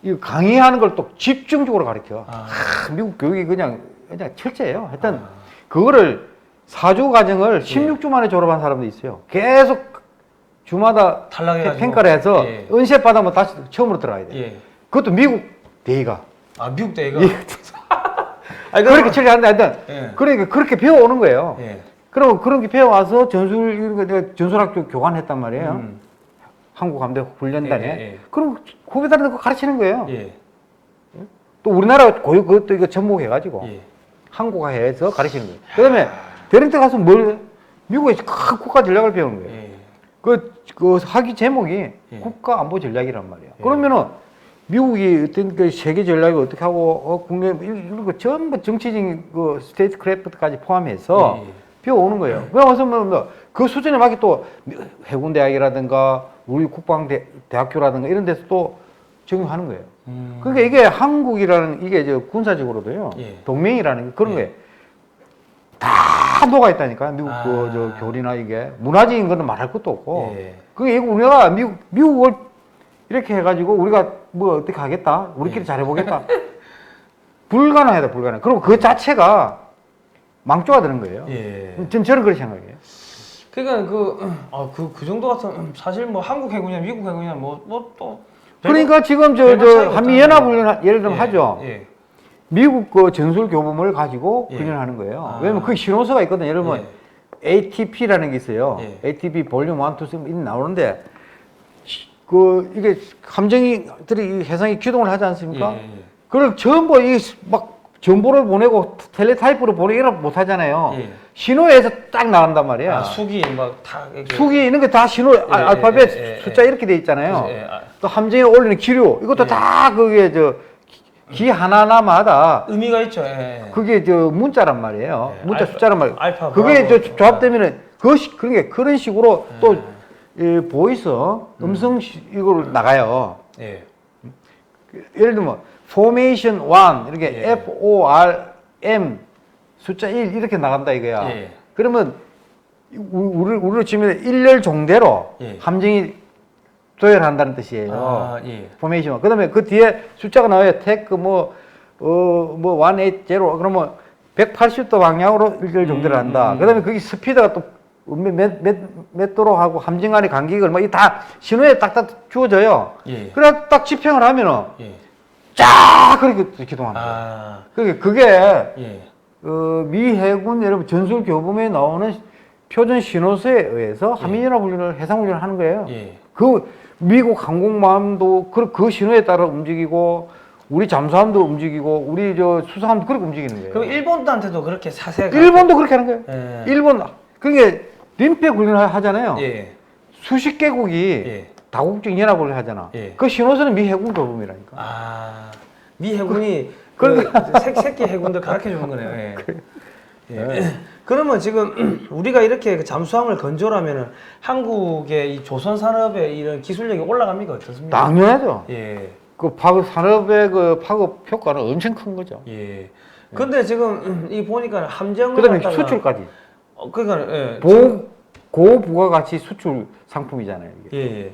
이 강의하는 걸 또 집중적으로 가르쳐. 미국 교육이 그냥 철저해요. 하여튼, 그거를 4주 과정을 16주 만에 졸업한 사람도 있어요. 계속 주마다 평가를 해서 은세 받으면 다시 처음으로 들어가야 돼요. 그것도 미국 대의가. 미국 대의가? 그렇게 처리하는데 하여튼, 그러니까 그렇게 배워오는 거예요. 그럼 그런 게 배워와서 전술학교 교관했단 말이에요. 한국 함대 훈련단에. 그럼 후배들한테 가르치는 거예요. 또 우리나라 고유 그것도 이거 접목해가지고 한국화해서 가르치는 거예요. 그 다음에 대령 때 가서 미국의 큰 국가 전략을 배우는 거예요. 그 학위 제목이 국가 안보 전략이란 말이에요. 그러면은 미국이 어떤 그 세계 전략을 어떻게 하고 국내 이런 거 전부 정치적인 그 스테이트 크래프트까지 포함해서 배워오는 거예요. 배워서 그 수준에 맞게 또 해군대학이라든가 우리 국방대학교라든가 이런 데서 또 적용하는 거예요. 그러니까 이게 한국이라는 이게 군사적으로도요 동맹이라는 게 그런 거예요. 다 녹아 있다니까 미국 그 교리나 이게 문화적인 거는 말할 것도 없고. 그게 우리가 미국을 이렇게 해가지고 우리가 뭐 어떻게 하겠다 우리끼리 잘해보겠다 불가능하다 불가능. 그리고 그 자체가 망조가 되는 거예요. 전 저는 그렇게 생각해요. 그러니까 그 정도 같은 사실 뭐 한국 해군이나 미국 해군이나 또 그러니까 지금 한미연합훈련 예를 들면 하죠. 미국 그 전술 교범을 가지고 훈련하는 거예요. 왜냐면 그 신호서가 있거든요. 예를 들면 ATP라는 게 있어요. ATP 볼륨 1, 2, 3 나오는데 이게 함정들이 해상이 기동을 하지 않습니까? 그걸 전부 막 정보를 보내고 텔레타이프로 보내고 이런 못 하잖아요. 신호에서 딱 나간단 말이야. 수기 수기 이런 게 다 신호 알파벳 숫자 이렇게 돼 있잖아요. 또 함정에 올리는 기류 이것도 다 그게 기 하나하나마다 의미가 있죠. 그게 문자란 말이에요. 문자 숫자란 말이에요. 알파, 그게 조합되면은 그런 식으로 또 보이스 음성 이걸 나가요. 예를 들면 포메이션 1 이렇게 FORM 숫자 1 이렇게 나간다 이거야. 그러면 우리로 치면 일렬 종대로 함정이 조열한다는 뜻이에요. 포메이션. 그다음에 그 뒤에 숫자가 나와요. 테크 180 그러면 180도 방향으로 일렬 종대를 한다. 그다음에 그게 스피드가 또 몇 도로 하고 함정 간의 간격을 뭐 다 신호에 딱딱 주어져요. 그래 딱 집행을 하면은 쫙 그렇게 기동합니다. 그게 미 해군 여러분 전술 교범에 나오는 표준 신호서에 의해서 한미연합훈련을 해상훈련을 하는 거예요. 그 미국 항공모함도 그 신호에 따라 움직이고 우리 잠수함도 움직이고 우리 수상함도 그렇게 움직이는 거예요. 그럼 일본한테도 그렇게 사세가? 일본도 그렇게 하는 거예요. 일본 그게 림팩 훈련을 하잖아요. 수십 개국이 다국적 연합을 하잖아. 그 신호서는 미 해군 교범이라니까. 미 해군이 새끼 해군들 가르쳐 주는 거네요. 예. 그러면 지금 우리가 이렇게 잠수함을 건조하면은 한국의 이 조선 산업의 이런 기술력이 올라갑니까 어떻습니까? 당연하죠. 예. 그 파급 산업의 그 파급 효과는 엄청 큰 거죠. 예. 근데 지금 이 보니까 함정을 그다음에 갖다가 수출까지. 그러니까 예. 고부가가치 수출 상품이잖아요. 이게. 예.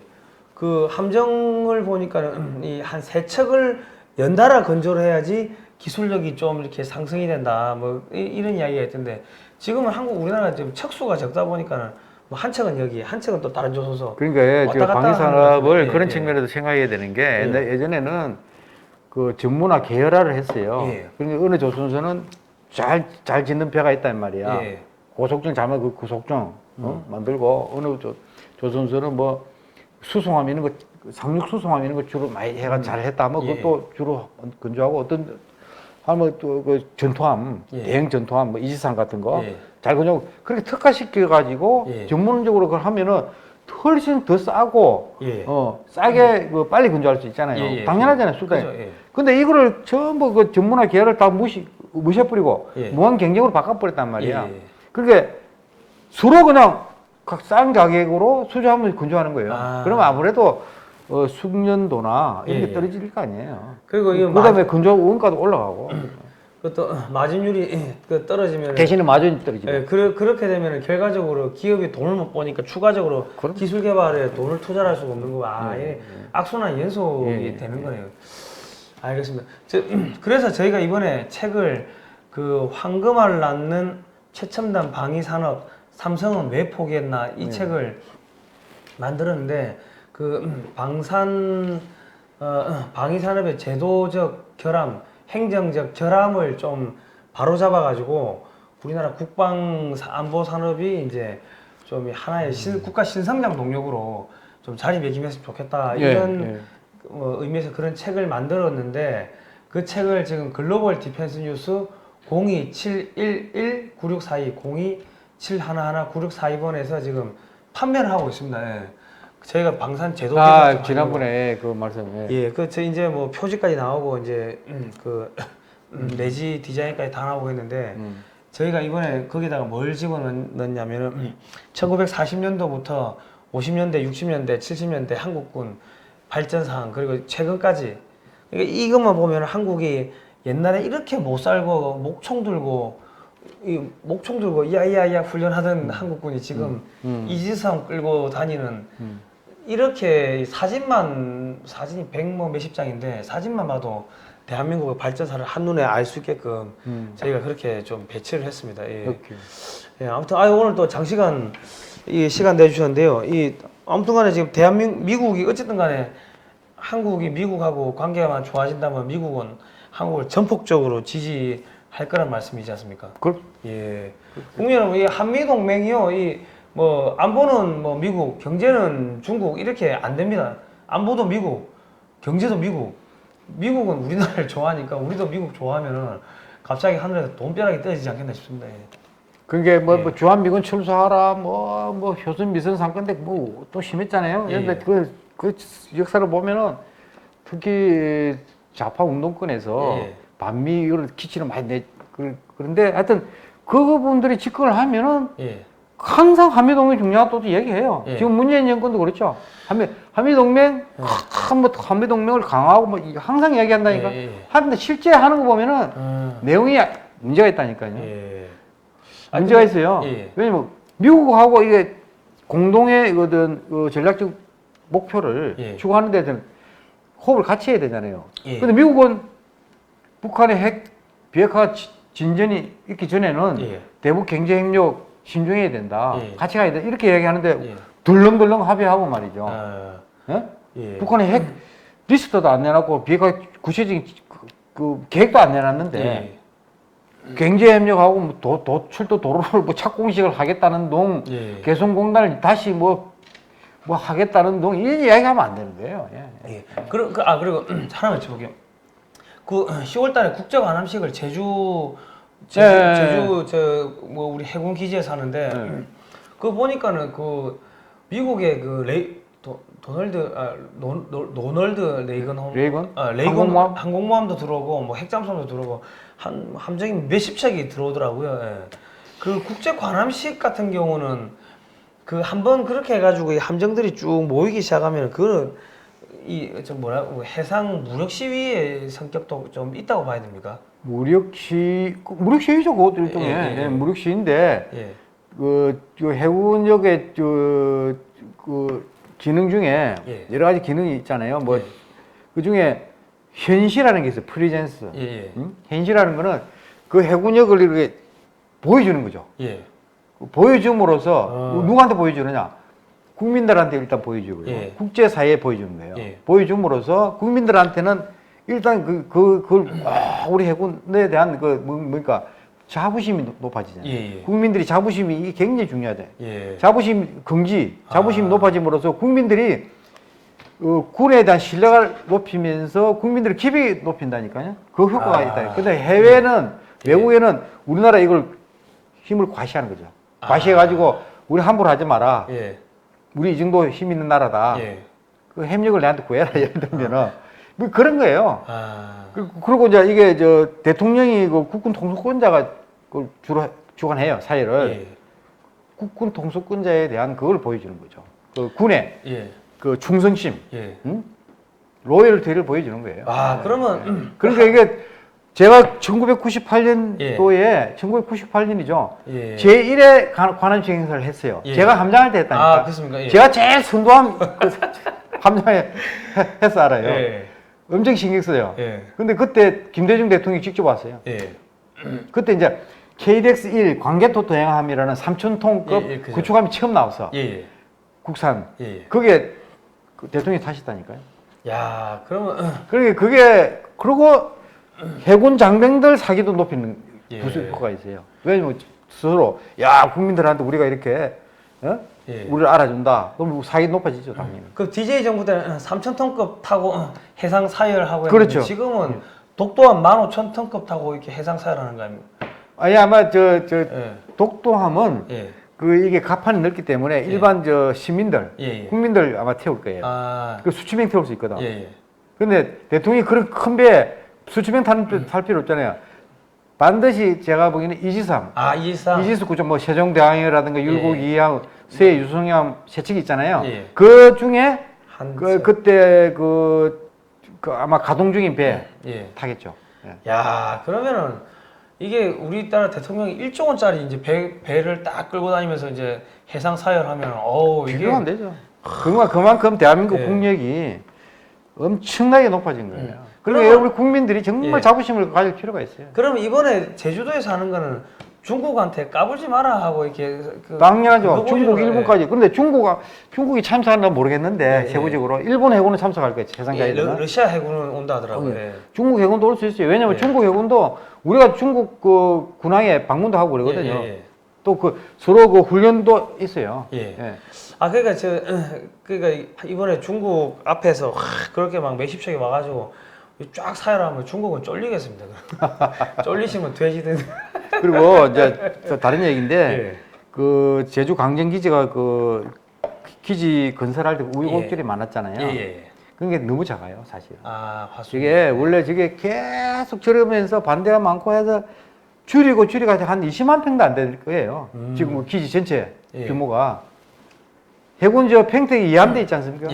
그 함정을 보니까는 이 한 세 척을 연달아 건조를 해야지 기술력이 좀 이렇게 상승이 된다. 뭐 이런 이야기가 있던데 지금은 우리나라 지금 척수가 적다 보니까는 뭐 한 척은 여기, 한 척은 또 다른 조소서. 그러니까 지금 방위산업을 예, 그런 예. 측면에서 생각해야 되는 게 예전에는 그 전문화 계열화를 했어요. 예. 그러니까 어느 조선소는 잘 짓는 배가 있단 말이야. 예. 고속정 잘만 그 고속정 만들고 어느 조선소는 뭐 수송함 이런 거 상륙 수송함 이런 거 주로 많이 해가 잘 했다. 뭐 그것도 주로 건조하고 어떤 하면 또 그 전투함 대형 전투함 뭐 이지상 같은 거 잘 건조하고 그렇게 특화시켜 가지고 전문적으로 그걸 하면은 훨씬 더 싸고 싸게 그 빨리 건조할 수 있잖아요. 당연하잖아요, 수단이. 그렇죠, 근데 이거를 전부 그 전문화 계열을 다 무시해버리고 무한 경쟁으로 바꿔버렸단 말이야. 그러니까 서로 그냥 싼 가격으로 수주하면 건조하는 거예요. 그러면 아무래도 숙련도나 이런 게 떨어질 거 아니에요. 그리고 이거 그다음에 건조 원가도 올라가고. 그것도 마진율이 떨어지면 대신에 마진이 떨어지고. 예, 그렇게 되면 결과적으로 기업이 돈을 못 버니까 추가적으로 기술 개발에 돈을 투자할 수가 없는 거고 악순환 연속이 되는 거네요. 알겠습니다. 그래서 저희가 이번에 책을 그 황금알을 낳는 최첨단 방위 산업 삼성은 왜 포기했나 이 책을 만들었는데 그 방위 산업의 제도적 결함, 행정적 결함을 좀 바로잡아 가지고 우리나라 국방 안보 산업이 이제 좀 하나의 국가 신성장 동력으로 좀 자리매김했으면 좋겠다 이런 의미에서 그런 책을 만들었는데 그 책을 지금 글로벌 디펜스 뉴스 02711-9642 02711-9642번에서 지금 판매를 하고 있습니다. 예. 저희가 방산 제도 지난번에 그 말씀. 저 이제 뭐 표지까지 나오고 이제 내지 디자인까지 다 나오고 했는데 저희가 이번에 거기다가 뭘 집어넣냐면은 1940년도부터 50년대, 60년대, 70년대 한국군 발전 사항 그리고 최근까지 그러니까 이것만 보면 한국이 옛날에 이렇게 못 살고 목총 들고 야야야 훈련하던 한국군이 지금 이지스함 끌고 다니는 이렇게 사진이 100 몇십 장인데 사진만 봐도 대한민국의 발전사를 한눈에 알 수 있게끔 저희가 그렇게 좀 배치를 했습니다. 아무튼 오늘 또 장시간 이 시간 내주셨는데요. 아무튼간에 지금 미국이 어쨌든 간에 한국이 미국하고 관계가 좋아진다면 미국은 한국을 전폭적으로 지지할 거란 말씀이지 않습니까? 국민 여러분, 이 한미 동맹이요, 뭐 안보는 뭐 미국, 경제는 중국 이렇게 안 됩니다. 안보도 미국, 경제도 미국. 미국은 우리나라를 좋아하니까 우리도 미국 좋아하면은 갑자기 하늘에서 돈벼락이 떨어지지 않겠나 싶습니다. 그게 뭐 주한미군 철수하라, 뭐 효순 미선 상건데 뭐 또 심했잖아요. 그런데 그 역사를 보면은 특히 좌파 운동권에서 반미 이걸 기치를 많이 그런데 하여튼 그분들이 집권을 하면은 항상 한미동맹이 중요하다고 얘기해요. 지금 문재인 정권도 그렇죠. 한미동맹, 한미동맹을 강화하고 뭐 항상 이야기한다니까. 하는데 실제 하는 거 보면은 내용이 문제가 있다니까요. 문제가 있어요. 왜냐면 미국하고 이게 공동의 그 전략적 목표를 추구하는 데 대해서는 호흡을 같이 해야 되잖아요. 근데 미국은 북한의 핵 비핵화 진전이 있기 전에는 대북 경제 협력 신중해야 된다. 같이 가야 된다. 이렇게 얘기하는데 덜렁덜렁 합의하고 말이죠. 북한의 핵 리스트도 안 내놨고 비핵화 구체적인 그 계획도 안 내놨는데 경제 협력하고 뭐 철도 도로를 뭐 착공식을 하겠다는 동 개성공단을 다시 뭐 하겠다는 동 이런 이야기하면 안 되는 거예요. 그리고 하나만 여쭤볼게요. 그 10월달에 국정안함식을 제주 뭐 우리 해군 기지에서 하는데 그 보니까는 그 미국의 그 노널드 레이건 항공모함도 들어오고 뭐 핵잠수함도 들어오고 함정이 몇십 척이 들어오더라고요. 그 국제 관함식 같은 경우는 그 한번 그렇게 해가지고 이 함정들이 쭉 모이기 시작하면 그거는 이좀 뭐라 해상 무력 시위의 성격도 좀 있다고 봐야 됩니까? 무력 시위죠. 그것도 일종의 예, 무력 시위인데 예. 그 해군역의 그 기능 중에 예. 여러 가지 기능이 있잖아요. 뭐 그 중에 현시라는 게 있어요. 프리젠스. 응? 현시라는 거는 그 해군역을 이렇게 보여주는 거죠. 예. 보여줌으로써 누구한테 보여주느냐? 국민들한테 일단 보여주고요. 예. 국제사회에 보여주는 거예요. 예. 보여줌으로써 국민들한테는 일단 그걸 우리 해군에 대한 뭡니까 자부심이 높아지잖아요. 예. 국민들이 자부심이 이게 굉장히 중요하대. 예. 자부심이 높아짐으로써 국민들이 군에 대한 신뢰를 높이면서 국민들의 기백이 높인다니까요. 그 효과가 있다. 근데 해외는 외국에는 우리나라 이걸 힘을 과시하는 거죠. 과시해가지고 우리 함부로 하지 마라. 예. 우리 이 정도 힘 있는 나라다. 예. 그 협력을 내한테 구해라. 예를 들면은 뭐 그런 거예요. 아. 그리고 이제 이게 대통령이 그 국군 통수권자가 그걸 주로 주관해요 사회를. 예. 국군 통수권자에 대한 그걸 보여주는 거죠. 그 군의 예. 그 충성심, 예. 응? 로열티를 보여주는 거예요. 아, 그러면 그러니까 이게 제가 1998년도에 1998년이죠. 예. 제1회 관함식 행사를 했어요. 예. 제가 함장할 때 했다니까. 아, 그렇습니까? 예. 제가 제일 선도함 함장에 해서 알아요. 예. 엄청 신경 써요. 예. 근데 그때 김대중 대통령이 직접 왔어요. 예. 그때 이제 KDX-1 광개토도행함이라는 3,000톤급 구축함이 처음 나왔어. 예. 국산. 예. 그게 그 대통령이 타셨다니까요. 야, 그러면 그러니까 그리고 해군 장병들 사기도 높이는 예. 부수효과가 있어요. 왜냐면 스스로 야 국민들한테 우리가 이렇게 예. 우리를 알아준다. 그럼 사기 높아지죠 당연히. 그 DJ 정부 때는 3,000톤급 타고 해상 사열하고 그렇죠. 지금은 독도함 15,000톤급 타고 이렇게 해상 사열하는 거 아닙니까? 아니 아마 예. 독도함은 예. 이게 가판이 넓기 때문에 일반 시민들, 국민들 아마 태울 거예요. 아. 그 수치명 태울 수 있거든. 예. 근데 대통령이 그런 큰 배에 수치명 탈 필요 없잖아요. 반드시 제가 보기에는 이지삼. 아, 이지삼. 이지스 구조 뭐 세종대왕이라든가 율곡이항, 새 유성함 세척이 있잖아요. 예. 그 중에 그때 아마 가동 중인 배 타겠죠. 예. 야, 그러면은 이게 우리나라 대통령이 1조 원짜리 이제 배를 딱 끌고 다니면서 이제 해상 사열하면 이게 비교가 안 되죠. 그만큼 대한민국 국력이 엄청나게 높아진 거예요. 그러니까 우리 국민들이 정말 자부심을 가질 필요가 있어요. 그럼 이번에 제주도에서 하는 거는 중국한테 까불지 마라 하고 이렇게 당연하죠. 중국, 일본까지. 그런데 중국이 참석하나 모르겠는데 세부적으로 일본 해군은 참석할 거예요. 해상자위들은. 러시아 해군은 온다 하더라고요. 중국 해군도 올 수 있어요. 왜냐면 중국 해군도 우리가 중국 그 군항에 방문도 하고 그러거든요. 또 서로 훈련도 있어요. 아 그러니까 이번에 중국 앞에서 그렇게 막 몇십 척이 와가지고 쫙 사열하면 중국은 쫄리겠습니다. 쫄리시면 돼지든. 그리고 이제 다른 얘기인데 그 제주 강정 기지가 그 기지 건설할 때 우여곡절이 많았잖아요. 그런 게 너무 작아요, 사실. 아, 이게 원래 저게 계속 저러면서 반대가 많고 해서 줄이고 한 20만 평도 안 될 거예요. 지금 뭐 기지 전체 규모가. 해군 평택이 이함대 있지 않습니까?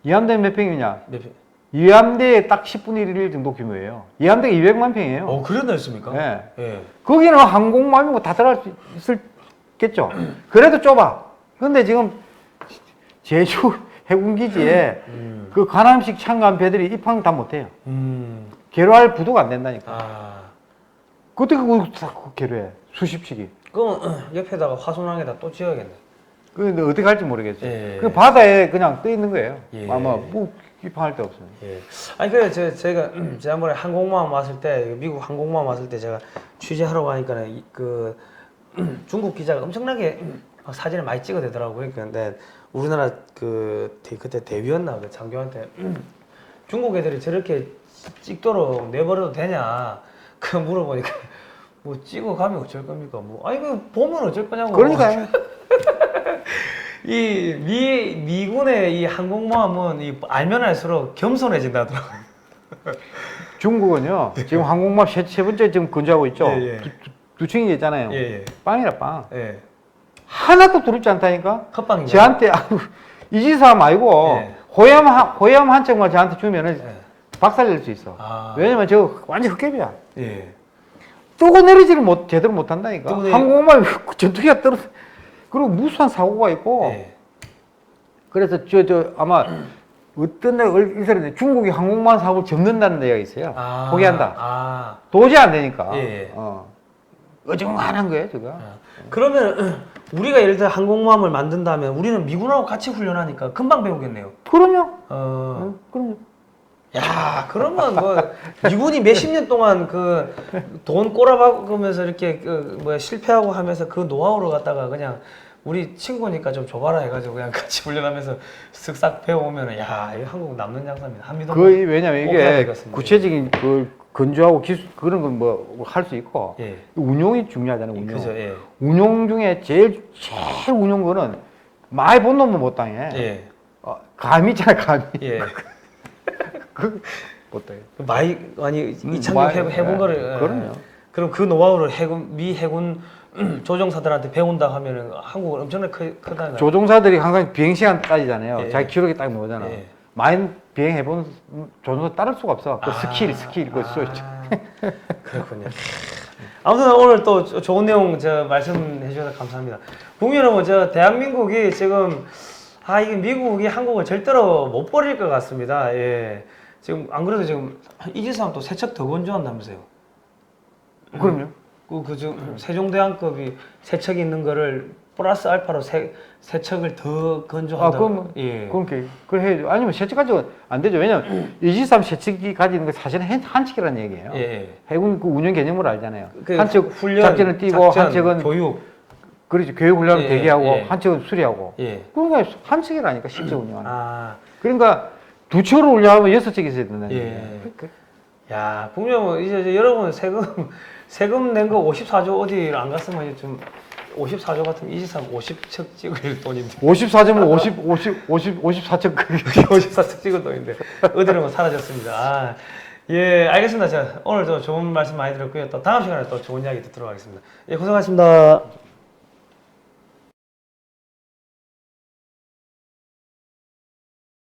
이함대 몇 평이냐? 이함대에 딱 10분의 1 정도 규모예요. 이함대가 200만 평이에요. 그런 데였습니까? 거기는 항공모함이고 다 들어갈 수 있겠죠. 그래도 좁아. 근데 지금 제주 해군기지에 그 관함식 참가한 배들이 입항 다 못해요. 개로할 부도가 안 된다니까. 그때 그거 개로해. 수십 척이. 그럼 옆에다가 화순항에다 또 지어야겠네. 근데 어떻게 할지 모르겠어요. 그 바다에 그냥 떠 있는 거예요. 아마 입항할 데 없어요. 아니 그래 제가 지난번에 항공모함 왔을 때 미국 항공모함 왔을 때 제가 취재하러 가니까 그 중국 기자가 엄청나게 사진을 많이 찍어대더라고요. 근데 우리나라 그때 대위였나 그 장교한테 중국 애들이 저렇게 찍도록 내버려도 되냐 그 물어보니까 뭐 찍어 가면 어쩔 겁니까? 뭐 아니 그 보면 어쩔 거냐고. 그러니까요. 이 미군의 이 항공모함은 알면 알수록 gem손해진다더라고요. 중국은요 지금 항공모함 세 번째 지금 건조하고 있죠. 두 층이 있잖아요. 예, 예. 빵이라 빵. 예. 하나도 두렵지 않다니까. 컵빵인가요? 저한테 이지사 말고 예. 호염 한 짝만 저한테 주면은 예. 박살낼 수 있어. 아. 왜냐면 저 완전 흑개비야. 예. 뜨고 내리지를 제대로 못 한다니까. 뜨고 항공모함 전투기가 떨어져. 그리고 무수한 사고가 있고. 예. 그래서 아마 어떤 데가 있었는데 중국이 항공모함 사업을 접는다는 데가 있어요. 아. 포기한다. 아. 도저히 안 되니까. 예. 어중간한 거예요, 저거. 아. 그러면 우리가 예를 들어 항공모함을 만든다면 우리는 미군하고 같이 훈련하니까 금방 배우겠네요. 그럼요. 그럼요. 야, 그러면 뭐 미군이 몇십 년 동안 그 돈 꼬라박으면서 이렇게 실패하고 하면서 그 노하우를 갖다가 그냥 우리 친구니까 좀 줘봐라 해가지고 그냥 같이 훈련하면서 쓱싹 배워오면은 야, 이거 한국 남는 장사입니다. 한미동. 왜냐면 이게 구체적인 그 건조하고 기술 그런 건 뭐 할 수 있고 예. 운용이 중요하잖아요. 운용. 그죠, 예. 운용 중에 제일 운용 거는 많이 본 놈은 못 당해. 예. 감이 있잖아, 감이. 예. 못 당해. 많이 이창용 해본 거를. 그럼요. 그럼 그 노하우를 미 해군 조종사들한테 배운다 하면은 한국은 엄청나게 크다는. 조종사들이 항상 비행 시간 따지잖아요. 예. 자기 기록에 딱 나오잖아. 예. 많이 비행해본 조종사 따를 수가 없어. 그 스킬, 그 그렇군요. 아무튼 오늘 또 좋은 내용 말씀해 주셔서 감사합니다. 국민 여러분, 대한민국이 지금 이게 미국이 한국을 절대로 못 버릴 것 같습니다. 예. 지금 안 그래도 지금 이지삼 또 세척 더 건조한다면서요? 그럼요. 지금 세종대왕급이 세척이 있는 거를 플러스 알파로 세척을 더 건조한다. 예. 그래 해야죠. 아니면 세척 가지고 안 되죠. 왜냐면 이지삼 세척이 가지는 게 사실은 한측이라는 얘기예요. 예. 해군 그 운영 개념을 알잖아요. 그 한측 훈련, 작전을 뛰고 한측은 교육. 그렇지. 교육 훈련을 예, 대기하고 예. 한측은 수리하고. 예. 그러니까 한측이라니까 실제 운영하는. 그러니까 두 척을 운영하면 6척이 있어야 된다는 얘기예요. 야, 분명 이제 여러분 세금 낸 거 54조 어디 안 갔으면 이제 좀 54조 같으면 이지삼 50척 찍을 돈인데. 54점 54척 54척 찍을 돈인데 어디로 뭐 사라졌습니다. 예, 알겠습니다. 제가 오늘 또 좋은 말씀 많이 들었고요. 또 다음 시간에 또 좋은 이야기 듣도록 하겠습니다. 예, 고생하셨습니다.